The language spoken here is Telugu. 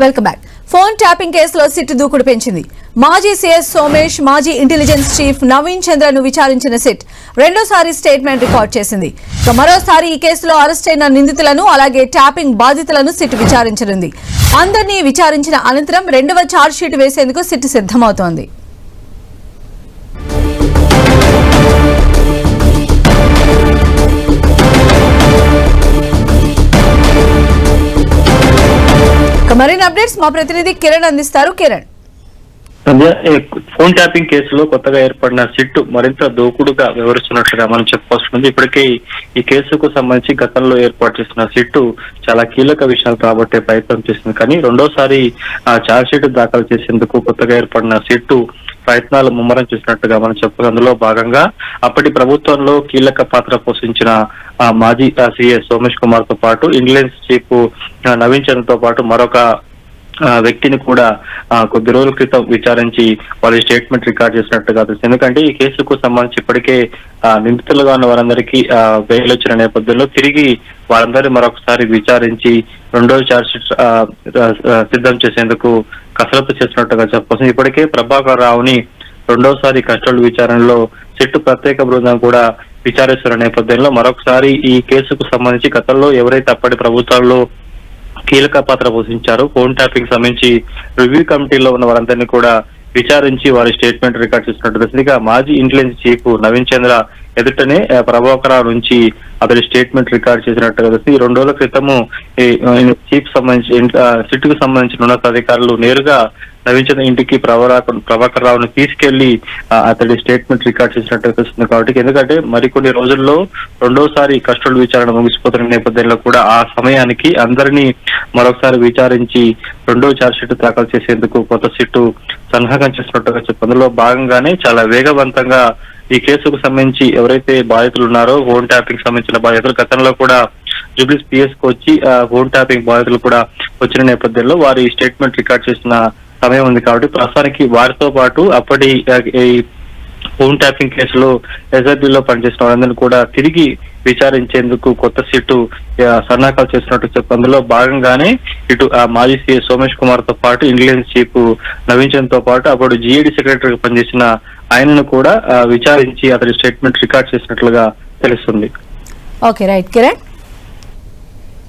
Welcome back. ఫోన్ ట్యాపింగ్ కేసులో సిట్ దూకుడు పెంచింది. మాజీ సీఎస్ సోమేష్, మాజీ ఇంటెలిజెన్స్ చీఫ్ నవీన్ చంద్రను విచారించిన సిట్ రెండోసారి స్టేట్మెంట్ రికార్డ్ చేసింది. మరోసారి ఈ కేసులో అరెస్ట్ అయిన నిందితులను అలాగే ట్యాపింగ్ బాధితులను సిట్ విచారించనుంది. అందరినీ విచారించిన అనంతరం రెండవ ఛార్జ్షీట్ వేసేందుకు సిట్ సిద్ధమవుతోంది. మరిన్ని అప్డేట్స్ మా ప్రతినిధి కిరణ్ అందిస్తారు. కిరణ్, ఫోన్ ట్యాపింగ్ కేసులో కొత్తగా ఏర్పడిన సిట్ మరింత దూకుడుగా వివరిస్తున్నట్లుగా మనం చెప్పుకోవాల్సింది. ఇప్పటికే ఈ కేసుకు సంబంధించి గతంలో ఏర్పాటు చేసిన సిట్ చాలా కీలక విషయాలు కాబట్టే ప్రయత్నం చేసింది. కానీ రెండోసారి ఛార్జ్ షీట్ దాఖలు చేసేందుకు కొత్తగా ఏర్పడిన సిట్ ప్రయత్నాలు ముమ్మరం చేసినట్టుగా మనం చెప్పుకోవాలి. అందులో భాగంగా అప్పటి ప్రభుత్వంలో కీలక పాత్ర పోషించిన మాజీ సీఎస్ సోమేష్ కుమార్ తో పాటు ఇంటెలిజెన్స్ చీఫ్ నవీన్ చంద్ర తో పాటు మరొక వ్యక్తిని కూడా కొద్ది రోజుల క్రితం విచారించి వాళ్ళ స్టేట్మెంట్ రికార్డ్ చేసినట్టుగా తెలుసు. ఎందుకంటే ఈ కేసుకు సంబంధించి ఇప్పటికే నిందితులుగా ఉన్న వారందరికీ బెయిల్ వచ్చిన నేపథ్యంలో తిరిగి వారందరినీ మరొకసారి విచారించి రెండో ఛార్జ్ షీట్ సిద్ధం చేసేందుకు కసరత్తు చేసినట్టుగా చెప్పవచ్చు. ఇప్పటికే ప్రభాకర్ రావుని రెండోసారి కస్టడీ విచారణలో సిట్ ప్రత్యేక బృందం కూడా విచారిస్తున్న నేపథ్యంలో మరొకసారి ఈ కేసుకు సంబంధించి గతంలో ఎవరైతే అప్పటి ప్రభుత్వాల్లో కీలక పాత్ర పోషించారు ఫోన్ ట్యాపింగ్ సంబంధించి రివ్యూ కమిటీలో ఉన్న వారందరినీ కూడా విచారించి వారి స్టేట్మెంట్ రికార్డ్ చేసినట్టు తెలిసిందిగా మాజీ ఇంటెలిజెన్స్ చీఫ్ నవీన్ చంద్ర ఎదుటనే ప్రభాకర్ నుంచి అతడి స్టేట్మెంట్ రికార్డ్ చేసినట్టుగా తెలిసి 2 రోజుల క్రితము చీఫ్ సంబంధించి సిట్ కు సంబంధించిన ఉన్నతాధికారులు నేరుగా నవీన్ చంద్ర ఇంటికి ప్రభాకర్ రావుని తీసుకెళ్లి అతడి స్టేట్మెంట్ రికార్డ్ చేసినట్టు తెలుస్తుంది. కాబట్టి ఎందుకంటే మరికొన్ని రోజుల్లో రెండోసారి కస్టడీ విచారణ ముగిసిపోతున్న నేపథ్యంలో కూడా ఆ సమయానికి అందరినీ మరొకసారి విచారించి రెండో ఛార్జ్ షీట్ దాఖలు చేసేందుకు కొత్త సిట్టు సన్నాహం చేసినట్టుగా చెప్పి అందులో భాగంగానే చాలా వేగవంతంగా ఈ కేసుకు సంబంధించి ఎవరైతే బాధితులు ఉన్నారో ఫోన్ ట్యాపింగ్ సంబంధించిన బాధితులు గతంలో కూడా జూబ్లీస్ పిఎస్ కు వచ్చి ఫోన్ ట్యాపింగ్ బాధితులు కూడా వచ్చిన నేపథ్యంలో వారి స్టేట్మెంట్ రికార్డ్ చేసిన సమయం ఉంది. కాబట్టి ప్రస్తుతానికి వారితో పాటు అప్పటి ఫోన్ ట్యాపింగ్ కేసులో ఎస్ఐబిలో పనిచేసిన వారందరినీ కూడా తిరిగి విచారించేందుకు కొత్త సిట్టు సన్నాహాలు చేసినట్టు చెప్పి అందులో భాగంగానే ఇటు మాజీ సీఎస్ సోమేష్ కుమార్ తో పాటు ఇంటెలిజెన్స్ చీఫ్ నవీన్ చంద్ర తో పాటు అప్పుడు జిఏడి సెక్రటరీగా పనిచేసిన ఆయనను కూడా విచారించి అతడి స్టేట్మెంట్ రికార్డ్ చేసినట్లుగా తెలుస్తుంది. Okay, right Kiran.